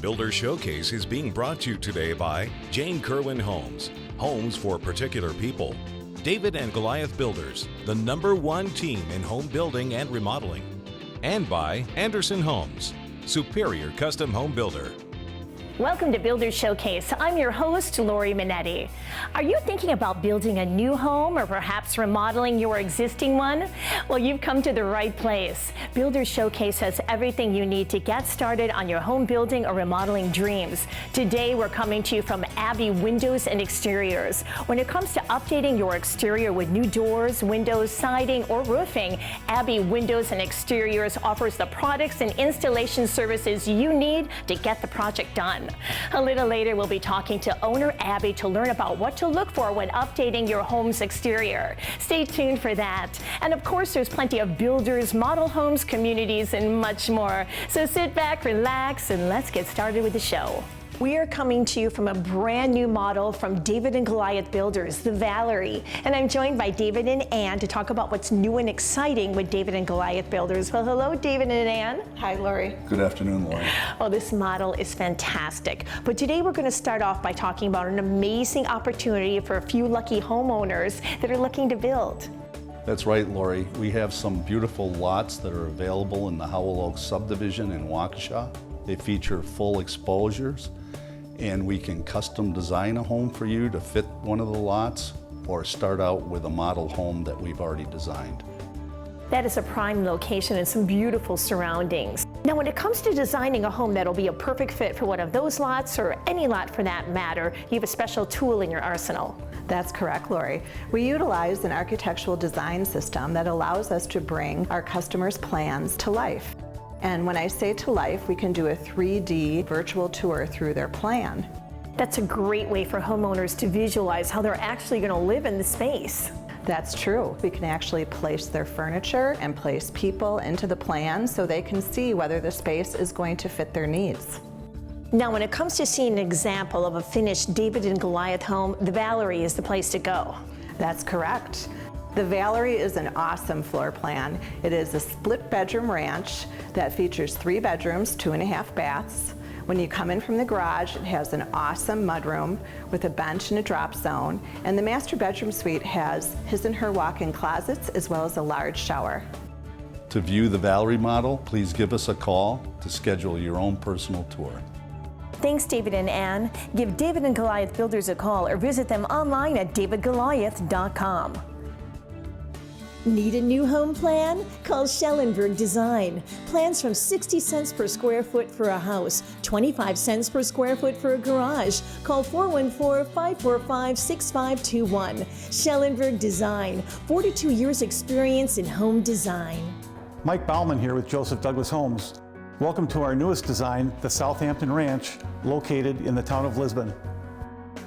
Builder Showcase is being brought to you today by Jane Kirwan Homes, homes for particular people. David and Goliath Builders, the #1 team in home building and remodeling. And by Anderson Homes, superior custom home builder. Welcome to Builder Showcase. I'm your host, Lori Minetti. Are you thinking about building a new home or perhaps remodeling your existing one? Well, you've come to the right place. Builder Showcase has everything you need to get started on your home building or remodeling dreams. Today, we're coming to you from Abbey Windows and Exteriors. When it comes to updating your exterior with new doors, windows, siding, or roofing, Abbey Windows and Exteriors offers the products and installation services you need to get the project done. A little later, we'll be talking to owner Abbey to learn about what to look for when updating your home's exterior. Stay tuned for that. And of course, there's plenty of builders, model homes, communities, and much more. So sit back, relax, and let's get started with the show. We are coming to you from a brand new model from David and Goliath Builders, the Valerie. And I'm joined by David and Ann to talk about what's new and exciting with David and Goliath Builders. Well, hello, David and Ann. Hi, Lori. Good afternoon, Lori. Oh, this model is fantastic. But today we're going to start off by talking about an amazing opportunity for a few lucky homeowners that are looking to build. That's right, Lori. We have some beautiful lots that are available in the Howell Oaks subdivision in Waukesha. They feature full exposures, and we can custom design a home for you to fit one of the lots or start out with a model home that we've already designed. That is a prime location and some beautiful surroundings. Now, when it comes to designing a home that'll be a perfect fit for one of those lots or any lot for that matter, you have a special tool in your arsenal. That's correct, Lori. We utilize an architectural design system that allows us to bring our customers' plans to life. And when I say to life, we can do a 3D virtual tour through their plan. That's a great way for homeowners to visualize how they're actually going to live in the space. That's true. We can actually place their furniture and place people into the plan so they can see whether the space is going to fit their needs. Now, when it comes to seeing an example of a finished David and Goliath home, the Valerie is the place to go. That's correct. The Valerie is an awesome floor plan. It is a split bedroom ranch that features 3 bedrooms, 2.5 baths. When you come in from the garage, it has an awesome mudroom with a bench and a drop zone. And the master bedroom suite has his and her walk-in closets as well as a large shower. To view the Valerie model, please give us a call to schedule your own personal tour. Thanks, David and Ann. Give David and Goliath Builders a call or visit them online at davidgoliath.com. Need a new home plan? Call Schellenberg Design. Plans from 60 cents per square foot for a house, 25 cents per square foot for a garage. Call 414-545-6521. Schellenberg Design, 42 years experience in home design. Mike Bauman here with Joseph Douglas Homes. Welcome to our newest design, the Southampton Ranch, located in the town of Lisbon.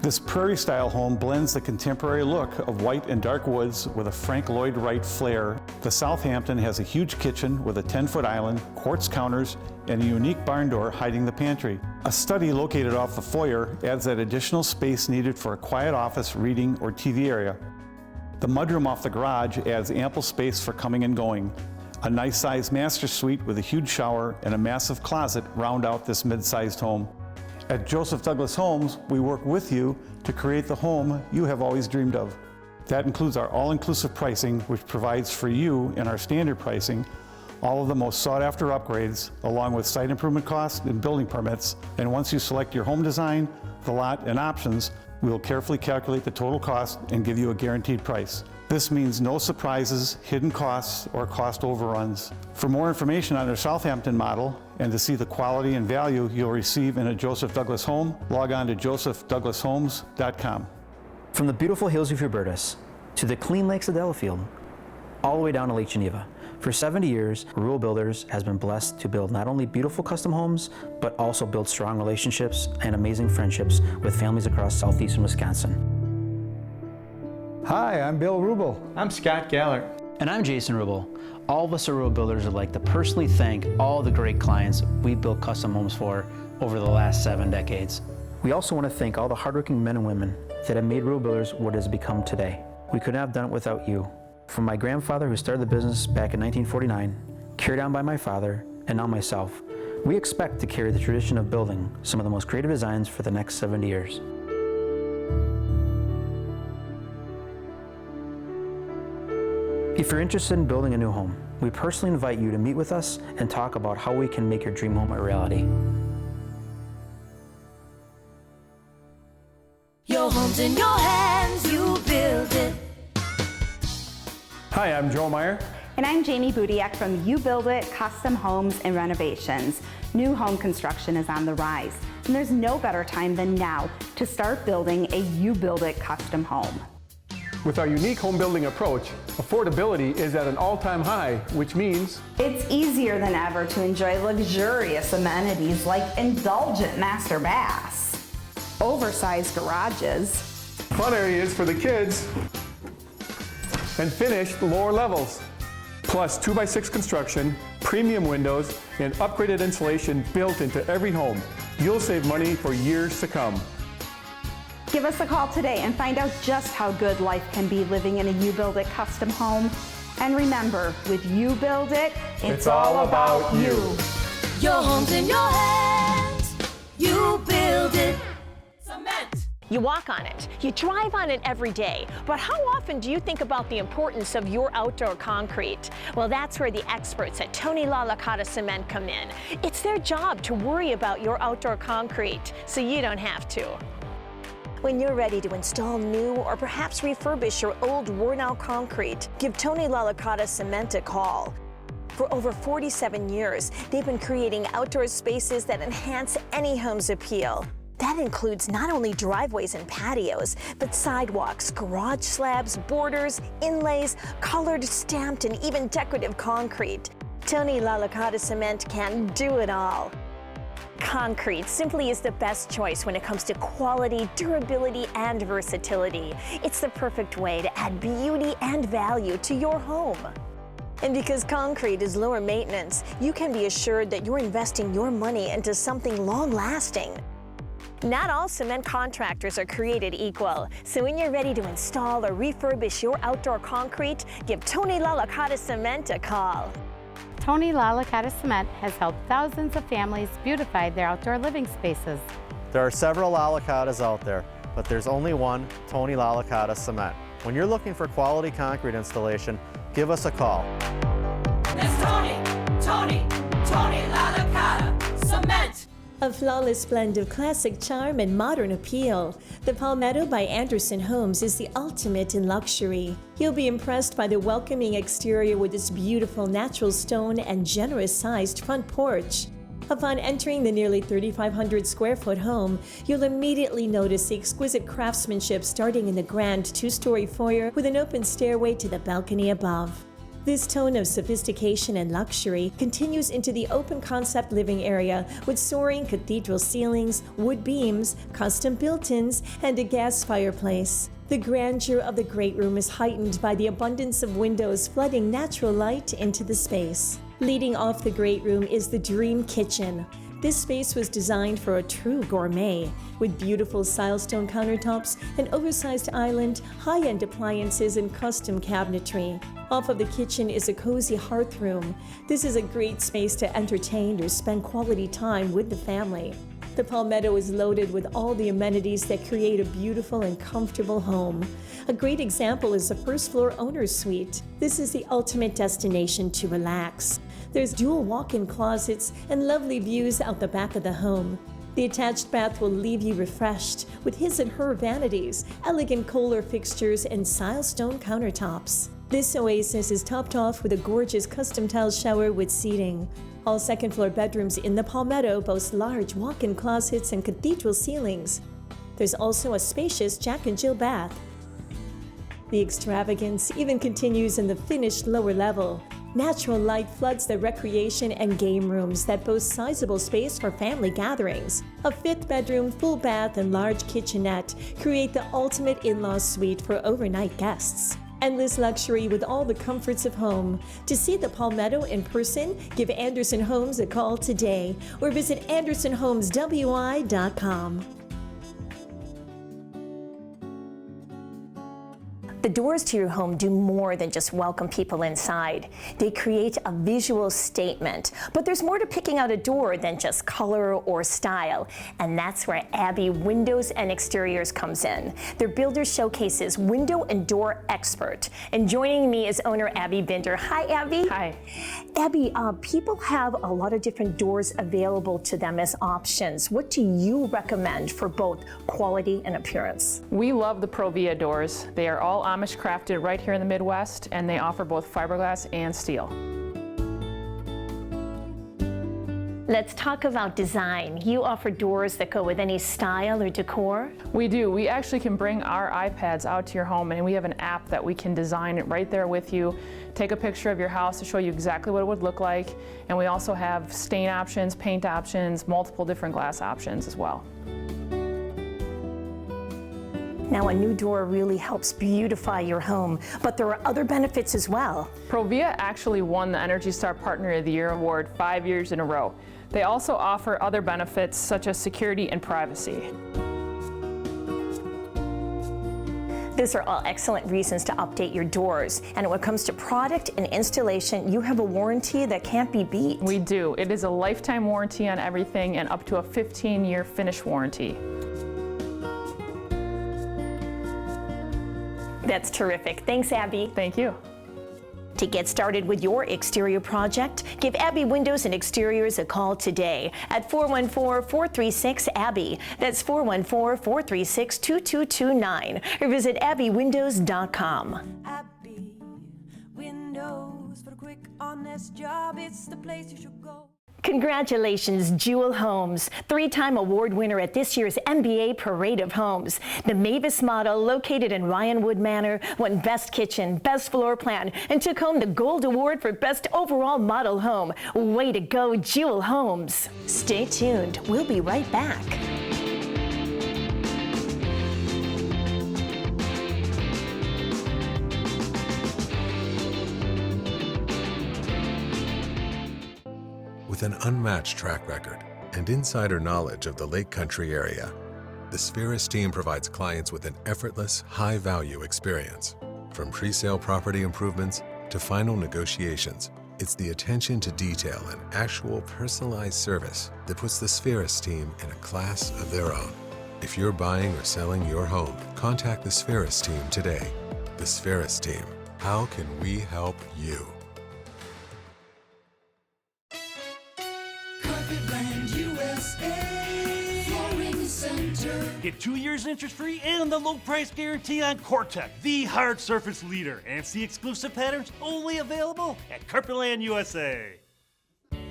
This prairie-style home blends the contemporary look of white and dark woods with a Frank Lloyd Wright flair. The Southampton has a huge kitchen with a 10-foot island, quartz counters, and a unique barn door hiding the pantry. A study located off the foyer adds that additional space needed for a quiet office, reading, or TV area. The mudroom off the garage adds ample space for coming and going. A nice-sized master suite with a huge shower and a massive closet round out this mid-sized home. At Joseph Douglas Homes, we work with you to create the home you have always dreamed of. That includes our all-inclusive pricing, which provides for you in our standard pricing all of the most sought-after upgrades, along with site improvement costs and building permits. And once you select your home design, the lot, and options, we will carefully calculate the total cost and give you a guaranteed price. This means no surprises, hidden costs, or cost overruns. For more information on our Southampton model and to see the quality and value you'll receive in a Joseph Douglas home, log on to josephdouglashomes.com. From the beautiful hills of Hubertus to the clean lakes of Delafield, all the way down to Lake Geneva, For 70 years, Rural Builders has been blessed to build not only beautiful custom homes, but also build strong relationships and amazing friendships with families across southeastern Wisconsin. Hi, I'm Bill Rubel. I'm Scott Gallert. And I'm Jason Rubel. All of us at Rural Builders would like to personally thank all the great clients we've built custom homes for over the last 7 decades. We also want to thank all the hardworking men and women that have made Rural Builders what it has become today. We couldn't have done it without you. From my grandfather, who started the business back in 1949, carried on by my father, and now myself, we expect to carry the tradition of building some of the most creative designs for the next 70 years. If you're interested in building a new home, we personally invite you to meet with us and talk about how we can make your dream home a reality. Your home's in your hands, you build it. Hi, I'm Joe Meyer. And I'm Jamie Budiak from You Build It Custom Homes and Renovations. New home construction is on the rise, and there's no better time than now to start building a You Build It custom home. With our unique home building approach, affordability is at an all-time high, which means It's easier than ever to enjoy luxurious amenities like indulgent master baths, oversized garages, fun areas for the kids, and finished lower levels. Plus 2x6 construction, premium windows, and upgraded insulation built into every home. You'll save money for years to come. Give us a call today and find out just how good life can be living in a You Build It custom home. And remember, with You Build It, it's all about you. Your home's in your hands, you build it. Cement. You walk on it, you drive on it every day, but how often do you think about the importance of your outdoor concrete? Well, that's where the experts at Tony LaLaCotta Cement come in. It's their job to worry about your outdoor concrete, so you don't have to. When you're ready to install new or perhaps refurbish your old worn-out concrete, give Tony LaLaCotta Cement a call. For over 47 years, they've been creating outdoor spaces that enhance any home's appeal. That includes not only driveways and patios, but sidewalks, garage slabs, borders, inlays, colored, stamped, and even decorative concrete. Tony LaLaCotta Cement can do it all. Concrete simply is the best choice when it comes to quality, durability, and versatility. It's the perfect way to add beauty and value to your home. And because concrete is lower maintenance, you can be assured that you're investing your money into something long-lasting. Not all cement contractors are created equal, so when you're ready to install or refurbish your outdoor concrete, give Tony LaLaCotta Cement a call. Tony LaLaCotta Cement has helped thousands of families beautify their outdoor living spaces. There are several LaLaCottas out there, but there's only one Tony LaLaCotta Cement. When you're looking for quality concrete installation, give us a call. It's Tony LaLaCotta Cement. A flawless blend of classic charm and modern appeal, the Palmetto by Anderson Homes is the ultimate in luxury. You'll be impressed by the welcoming exterior with its beautiful natural stone and generous-sized front porch. Upon entering the nearly 3,500 square foot home, you'll immediately notice the exquisite craftsmanship starting in the grand 2-story foyer with an open stairway to the balcony above. This tone of sophistication and luxury continues into the open concept living area with soaring cathedral ceilings, wood beams, custom built-ins, and a gas fireplace. The grandeur of the great room is heightened by the abundance of windows flooding natural light into the space. Leading off the great room is the Dream Kitchen. This space was designed for a true gourmet, with beautiful silestone countertops, an oversized island, high-end appliances, and custom cabinetry. Off of the kitchen is a cozy hearth room. This is a great space to entertain or spend quality time with the family. The Palmetto is loaded with all the amenities that create a beautiful and comfortable home. A great example is the first-floor owner's suite. This is the ultimate destination to relax. There's dual walk-in closets and lovely views out the back of the home. The attached bath will leave you refreshed with his and her vanities, elegant Kohler fixtures, and silestone countertops. This oasis is topped off with a gorgeous custom tile shower with seating. All second-floor bedrooms in the Palmetto boast large walk-in closets and cathedral ceilings. There's also a spacious Jack and Jill bath. The extravagance even continues in the finished lower level. Natural light floods the recreation and game rooms that boast sizable space for family gatherings. A 5th bedroom, full bath, and large kitchenette create the ultimate in-law suite for overnight guests. Endless luxury with all the comforts of home. To see the Palmetto in person, give Anderson Homes a call today or visit AndersonHomesWI.com. The doors to your home do more than just welcome people inside. They create a visual statement. But there's more to picking out a door than just color or style. And that's where Abbey Windows and Exteriors comes in. Their Builder Showcase's window and door expert. And joining me is owner Abbey Binder. Hi, Abbey. Hi. Abbey, people have a lot of different doors available to them as options. What do you recommend for both quality and appearance? We love the Provia doors. They are all Amish crafted right here in the Midwest, and they offer both fiberglass and steel. Let's talk about design. You offer doors that go with any style or decor? We do. We actually can bring our iPads out to your home, and we have an app that we can design it right there with you. Take a picture of your house to show you exactly what it would look like. And we also have stain options, paint options, multiple different glass options as well. Now, a new door really helps beautify your home, but there are other benefits as well. Provia actually won the Energy Star Partner of the Year award 5 years in a row. They also offer other benefits such as security and privacy. These are all excellent reasons to update your doors. And when it comes to product and installation, you have a warranty that can't be beat. We do. It is a lifetime warranty on everything and up to a 15-year finish warranty. That's terrific. Thanks, Abbey. Thank you. To get started with your exterior project, give Abbey Windows and Exteriors a call today at 414-436-ABBY. That's 414-436-2229. Or visit AbbeyWindows.com. Abbey Windows, for a quick, honest job, it's the place you should go. Congratulations, Jewel Homes, 3-time award winner at this year's NBA Parade of Homes. The Mavis model, located in Ryanwood Manor, won Best Kitchen, Best Floor Plan, and took home the Gold Award for Best Overall Model Home. Way to go, Jewel Homes. Stay tuned. We'll be right back. With an unmatched track record and insider knowledge of the Lake Country area, the Spheris team provides clients with an effortless, high-value experience. From pre-sale property improvements to final negotiations, it's the attention to detail and actual personalized service that puts the Spheris team in a class of their own. If you're buying or selling your home, contact the Spheris team today. The Spheris team. How can we help you? Get 2 years interest-free and the low price guarantee on Cortec, the hard surface leader, and see exclusive patterns only available at Carpetland USA.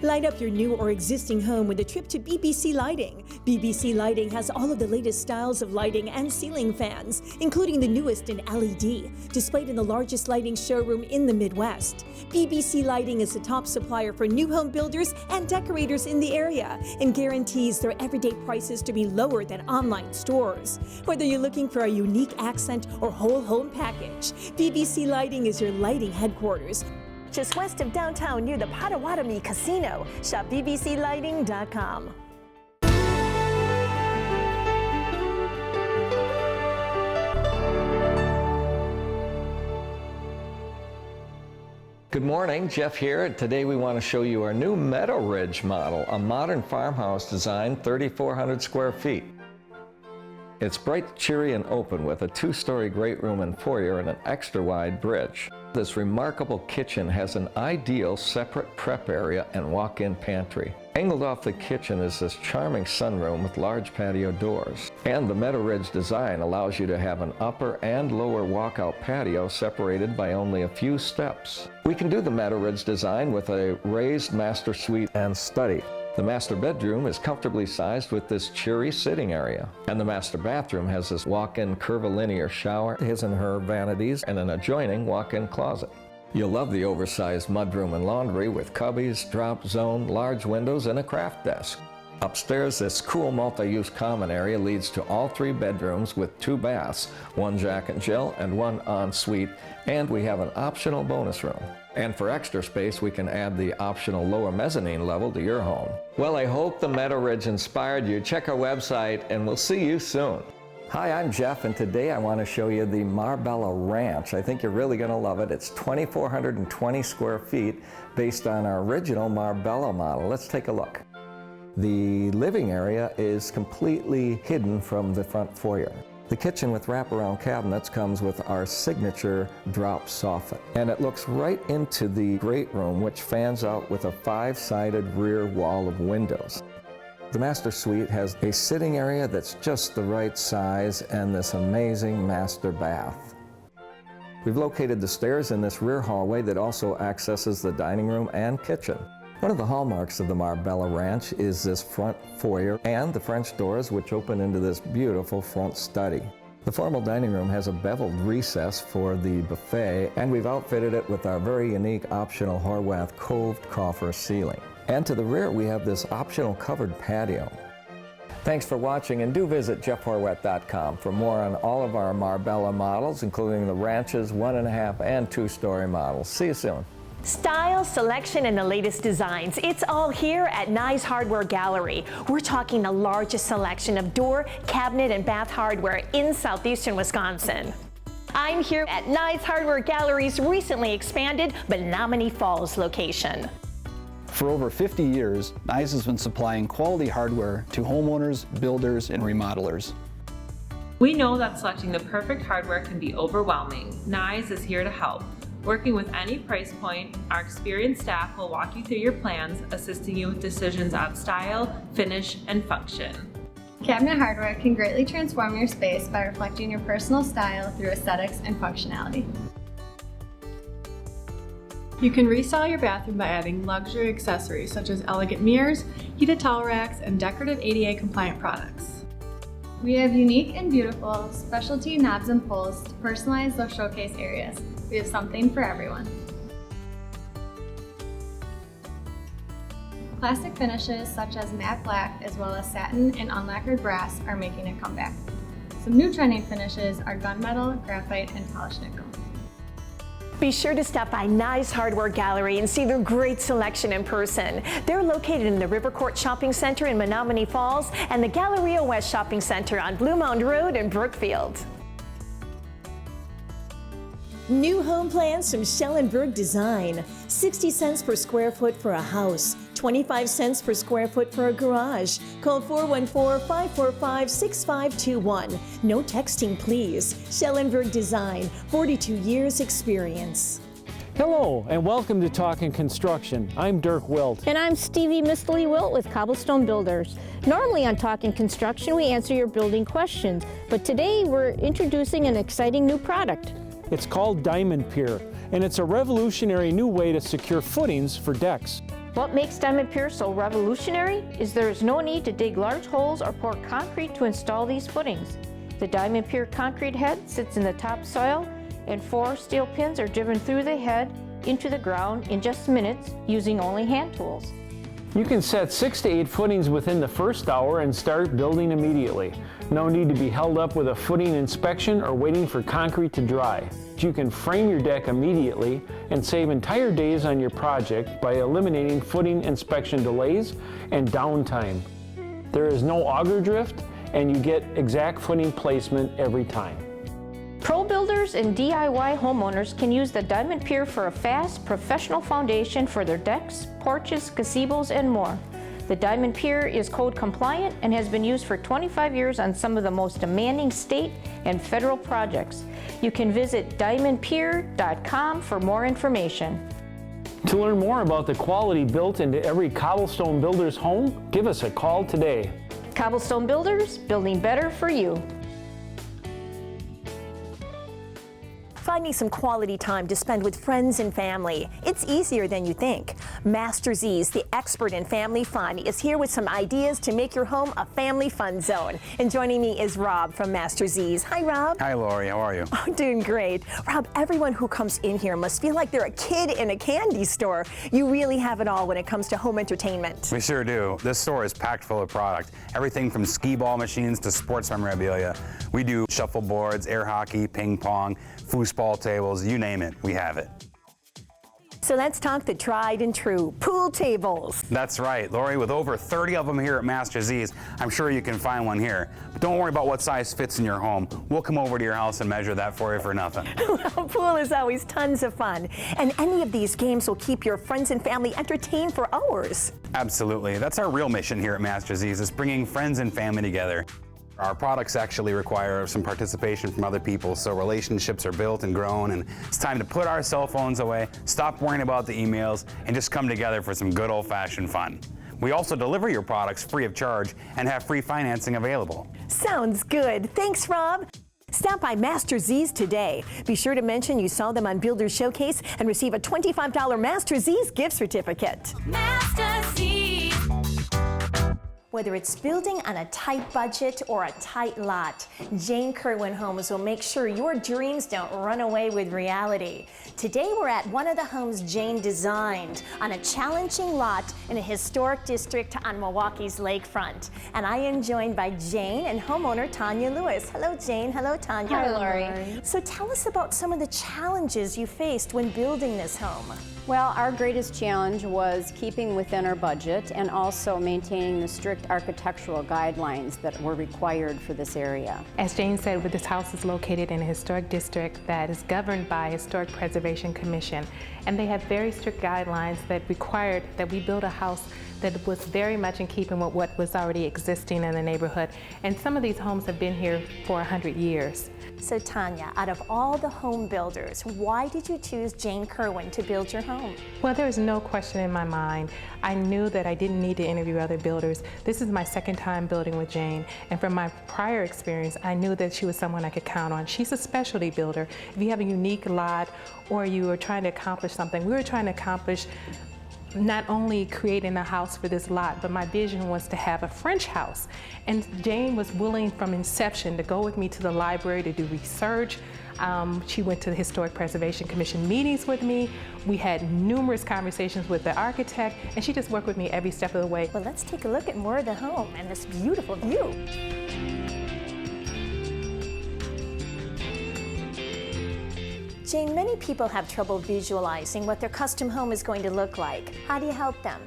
Light up your new or existing home with a trip to BBC Lighting. BBC Lighting has all of the latest styles of lighting and ceiling fans, including the newest in LED, displayed in the largest lighting showroom in the Midwest. BBC Lighting is the top supplier for new home builders and decorators in the area and guarantees their everyday prices to be lower than online stores. Whether you're looking for a unique accent or whole home package, BBC Lighting is your lighting headquarters. Just west of downtown near the Potawatomi Casino. Shop bbclighting.com. Good morning, Jeff here. Today we want to show you our new Meadow Ridge model, a modern farmhouse design, 3,400 square feet. It's bright, cheery, and open with a 2-story great room and foyer and an extra wide bridge. This remarkable kitchen has an ideal separate prep area and walk-in pantry. Angled off the kitchen is this charming sunroom with large patio doors. And the Meadow Ridge design allows you to have an upper and lower walkout patio separated by only a few steps. We can do the Meadow Ridge design with a raised master suite and study. The master bedroom is comfortably sized with this cheery sitting area. And the master bathroom has this walk-in curvilinear shower, his and her vanities, and an adjoining walk-in closet. You'll love the oversized mudroom and laundry with cubbies, drop zone, large windows, and a craft desk. Upstairs, this cool multi-use common area leads to all 3 bedrooms with 2 baths, 1 Jack and Jill and 1 ensuite, and we have an optional bonus room. And for extra space, we can add the optional lower mezzanine level to your home. Well, I hope the Meadow Ridge inspired you. Check our website, and we'll see you soon. Hi, I'm Jeff, and today I want to show you the Marbella Ranch. I think you're really going to love it. It's 2,420 square feet based on our original Marbella model. Let's take a look. The living area is completely hidden from the front foyer. The kitchen with wraparound cabinets comes with our signature drop soffit. And it looks right into the great room, which fans out with a 5-sided rear wall of windows. The master suite has a sitting area that's just the right size and this amazing master bath. We've located the stairs in this rear hallway that also accesses the dining room and kitchen. One of the hallmarks of the Marbella Ranch is this front foyer and the French doors which open into this beautiful front study. The formal dining room has a beveled recess for the buffet, and we've outfitted it with our very unique optional Horwath coved coffer ceiling. And to the rear we have this optional covered patio. Thanks for watching, and do visit jeffhorwath.com for more on all of our Marbella models, including the Ranch's 1.5 and 2-story models. See you soon. Style, selection, and the latest designs. It's all here at Nye's Hardware Gallery. We're talking the largest selection of door, cabinet, and bath hardware in southeastern Wisconsin. I'm here at Nye's Hardware Gallery's recently expanded Menominee Falls location. For over 50 years, Nye's has been supplying quality hardware to homeowners, builders, and remodelers. We know that selecting the perfect hardware can be overwhelming. Nye's is here to help. Working with any price point, our experienced staff will walk you through your plans, assisting you with decisions on style, finish, and function. Cabinet hardware can greatly transform your space by reflecting your personal style through aesthetics and functionality. You can restyle your bathroom by adding luxury accessories such as elegant mirrors, heated towel racks, and decorative ADA compliant products. We have unique and beautiful specialty knobs and pulls to personalize those showcase areas. We have something for everyone. Classic finishes such as matte black as well as satin and unlacquered brass are making a comeback. Some new trending finishes are gunmetal, graphite, and polished nickel. Be sure to stop by Nye's Hardware Gallery and see their great selection in person. They're located in the River Court Shopping Center in Menominee Falls and the Galleria West Shopping Center on Blue Mound Road in Brookfield. New home plans from Schellenberg Design. 60 cents per square foot for a house, 25 cents per square foot for a garage. Call 414-545-6521. No texting, please. Schellenberg Design, 42 years experience. Hello, and welcome to Talking Construction. I'm Dirk Wilt. And I'm Stevie Mistley Wilt with Cobblestone Builders. Normally on Talking Construction, we answer your building questions, but today we're introducing an exciting new product. It's called Diamond Pier, and it's a revolutionary new way to secure footings for decks. What makes Diamond Pier so revolutionary is there is no need to dig large holes or pour concrete to install these footings. The Diamond Pier concrete head sits in the topsoil, and 4 steel pins are driven through the head into the ground in just minutes using only hand tools. You can set 6 to 8 footings within the first hour and start building immediately. No need to be held up with a footing inspection or waiting for concrete to dry. You can frame your deck immediately and save entire days on your project by eliminating footing inspection delays and downtime. There is no auger drift, and you get exact footing placement every time. Pro builders and DIY homeowners can use the Diamond Pier for a fast, professional foundation for their decks, porches, gazebos, and more. The Diamond Pier is code compliant and has been used for 25 years on some of the most demanding state and federal projects. You can visit diamondpier.com for more information. To learn more about the quality built into every Cobblestone Builders home, give us a call today. Cobblestone Builders, building better for you. finding some quality time to spend with friends and family, it's easier than you think. Master Z's, the expert in family fun, is here with some ideas to make your home a family fun zone. And joining me is Rob from Master Z's. Hi, Rob. Hi, Lori. How are you? Oh, doing great. Rob, everyone who comes in here must feel like they're a kid in a candy store. You really have it all when it comes to home entertainment. We sure do. This store is packed full of product. Everything from skee ball machines to sports memorabilia. We do shuffleboards, air hockey, ping pong, foosball tables, you name it, we have it. So let's talk the tried and true pool tables. That's right, Lori. With over 30 of them here at Master Z's, I'm sure you can find one here. But don't worry about what size fits in your home. We'll come over to your house and measure that for you for nothing. Well, pool is always tons of fun. And any of these games will keep your friends and family entertained for hours. Absolutely. That's our real mission here at Master Z's, is bringing friends and family together. Our products actually require some participation from other people, so relationships are built and grown, and it's time to put our cell phones away, stop worrying about the emails, and just come together for some good old-fashioned fun. We also deliver your products free of charge and have free financing available. Sounds good. Thanks, Rob. Stop by Master Z's today. Be sure to mention you saw them on Builder's Showcase and receive a $25 Master Z's gift certificate. Master Z's. Whether it's building on a tight budget or a tight lot, Jane Kirwan Homes will make sure your dreams don't run away with reality. Today we're at one of the homes Jane designed on a challenging lot in a historic district on Milwaukee's lakefront. And I am joined by Jane and homeowner Tanya Lewis. Hello, Jane. Hello, Tanya. Hi, Lori. So tell us about some of the challenges you faced when building this home. Well, our greatest challenge was keeping within our budget and also maintaining the strict architectural guidelines that were required for this area. As Jane said, this house is located in a historic district that is governed by a Historic Preservation Commission, and they have very strict guidelines that required that we build a house that was very much in keeping with what was already existing in the neighborhood. And some of these homes have been here for 100 years. So Tanya, out of all the home builders, why did you choose Jane Kirwan to build your home? Well, there was no question in my mind. I knew that I didn't need to interview other builders. This is my second time building with Jane, and from my prior experience, I knew that she was someone I could count on. She's a specialty builder. If you have a unique lot or you are trying to accomplish something, we were trying to accomplish not only creating a house for this lot, but my vision was to have a French house. And Jane was willing from inception to go with me to the library to do research. She went to the Historic Preservation Commission meetings with me. We had numerous conversations with the architect, and she just worked with me every step of the way. Well, let's take a look at more of the home and this beautiful view. Jane, many people have trouble visualizing what their custom home is going to look like. How do you help them?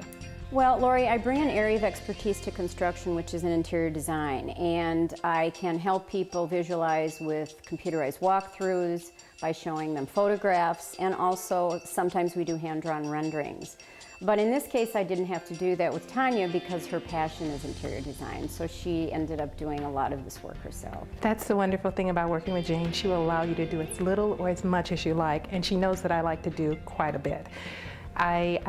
Well, Lori, I bring an area of expertise to construction, which is in interior design, and I can help people visualize with computerized walkthroughs by showing them photographs, and also sometimes we do hand-drawn renderings. But in this case, I didn't have to do that with Tanya because her passion is interior design, so she ended up doing a lot of this work herself. That's the wonderful thing about working with Jane. She will allow you to do as little or as much as you like, and she knows that I like to do quite a bit. I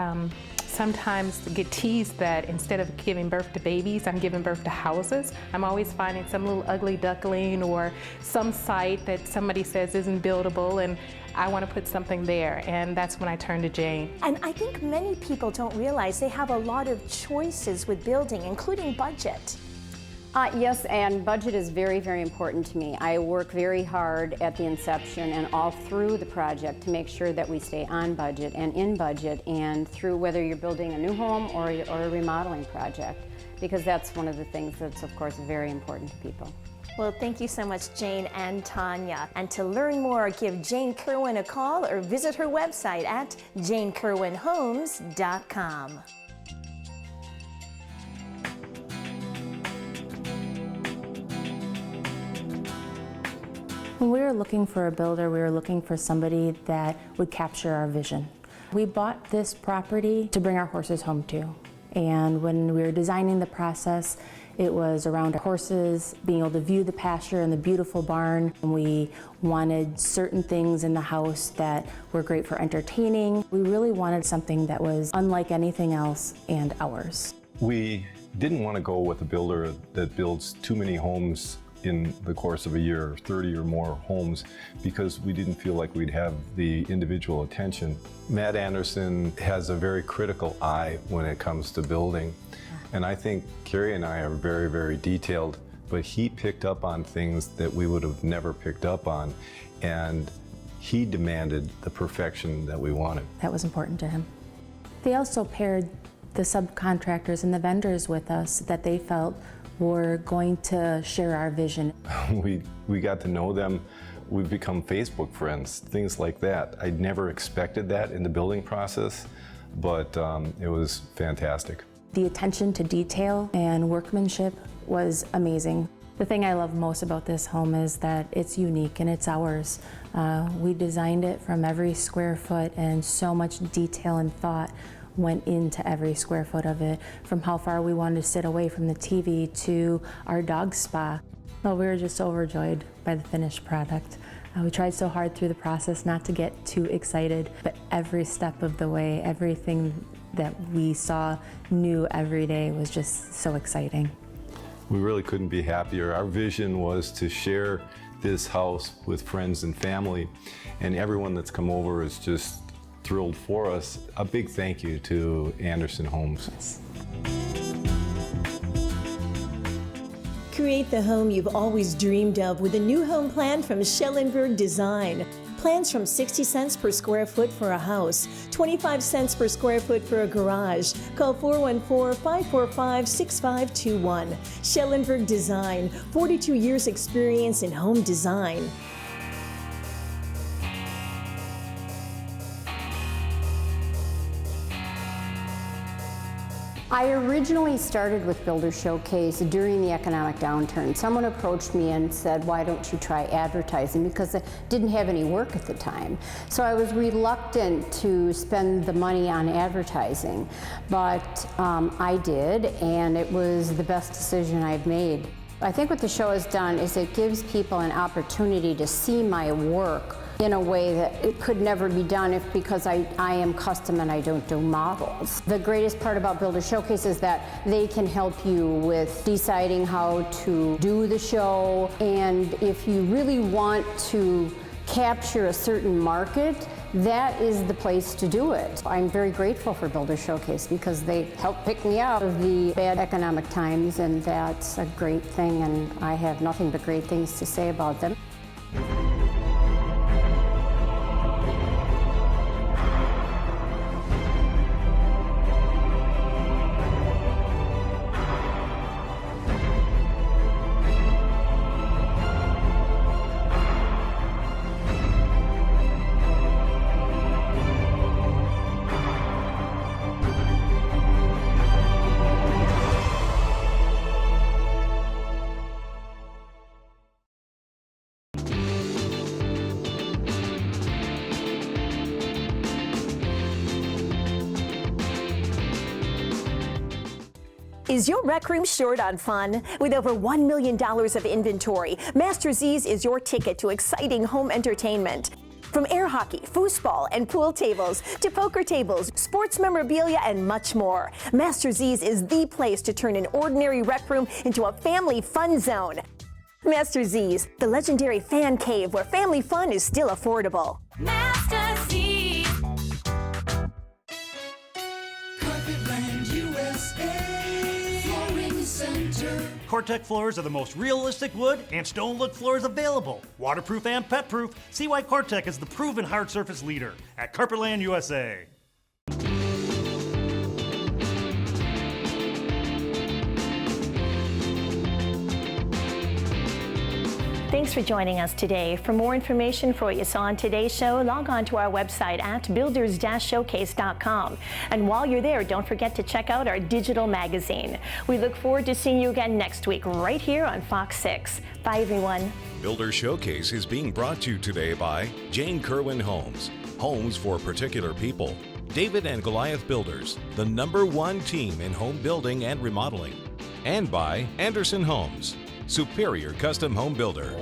sometimes get teased that instead of giving birth to babies, I'm giving birth to houses. I'm always finding some little ugly duckling or some site that somebody says isn't buildable, and I want to put something there, and that's when I turn to Jane. And I think many people don't realize they have a lot of choices with building, including budget. Yes, and budget is very, very important to me. I work very hard at the inception and all through the project to make sure that we stay on budget and in budget, and through whether you're building a new home or a remodeling project, because that's one of the things that's, of course, very important to people. Well, thank you so much, Jane and Tanya. And to learn more, give Jane Kirwan a call or visit her website at janekirwanhomes.com. When we were looking for a builder, we were looking for somebody that would capture our vision. We bought this property to bring our horses home to. And when we were designing the process, it was around our horses, being able to view the pasture and the beautiful barn. And we wanted certain things in the house that were great for entertaining. We really wanted something that was unlike anything else and ours. We didn't want to go with a builder that builds too many homes in the course of a year, 30 or more homes, because we didn't feel like we'd have the individual attention. Matt Anderson has a very critical eye when it comes to building. And I think Carrie and I are very, very detailed, but he picked up on things that we would have never picked up on. And he demanded the perfection that we wanted. That was important to him. They also paired the subcontractors and the vendors with us that they felt were going to share our vision. We got to know them. We've become Facebook friends, things like that. I'd never expected that in the building process, but it was fantastic. The attention to detail and workmanship was amazing. The thing I love most about this home is that it's unique and it's ours. We designed it from every square foot, and so much detail and thought went into every square foot of it, from how far we wanted to sit away from the TV to our dog spa. Well, we were just overjoyed by the finished product. We tried so hard through the process not to get too excited, but every step of the way, everything that we saw new every day was just so exciting. We really couldn't be happier. Our vision was to share this house with friends and family, and everyone that's come over is just thrilled for us. A big thank you to Anderson Homes. Create the home you've always dreamed of with a new home plan from Schellenberg Design. Plans from 60 cents per square foot for a house, 25 cents per square foot for a garage. Call 414-545-6521. Schellenberg Design, 42 years experience in home design. I originally started with Builder Showcase during the economic downturn. Someone approached me and said, why don't you try advertising? Because I didn't have any work at the time. So I was reluctant to spend the money on advertising, but I did, and it was the best decision I've made. I think what the show has done is it gives people an opportunity to see my work in a way that it could never be done because I am custom and I don't do models. The greatest part about Builder Showcase is that they can help you with deciding how to do the show, and if you really want to capture a certain market, that is the place to do it. I'm very grateful for Builder Showcase because they helped pick me out of the bad economic times, and that's a great thing, and I have nothing but great things to say about them. Is your rec room short on fun? With over $1 million of inventory, Master Z's is your ticket to exciting home entertainment. From air hockey, foosball, and pool tables to poker tables, sports memorabilia, and much more, Master Z's is the place to turn an ordinary rec room into a family fun zone. Master Z's, the legendary fan cave where family fun is still affordable. Master Z's. Cortec floors are the most realistic wood and stone look floors available. Waterproof and pet-proof, see why Cortec is the proven hard surface leader at Carpetland USA. Thanks for joining us today. For more information for what you saw on today's show, log on to our website at builders-showcase.com. And while you're there, don't forget to check out our digital magazine. We look forward to seeing you again next week right here on Fox 6. Bye, everyone. Builder Showcase is being brought to you today by Jane Kirwan Homes, homes for particular people. David and Goliath Builders, the #1 team in home building and remodeling. And by Anderson Homes, superior custom home builder.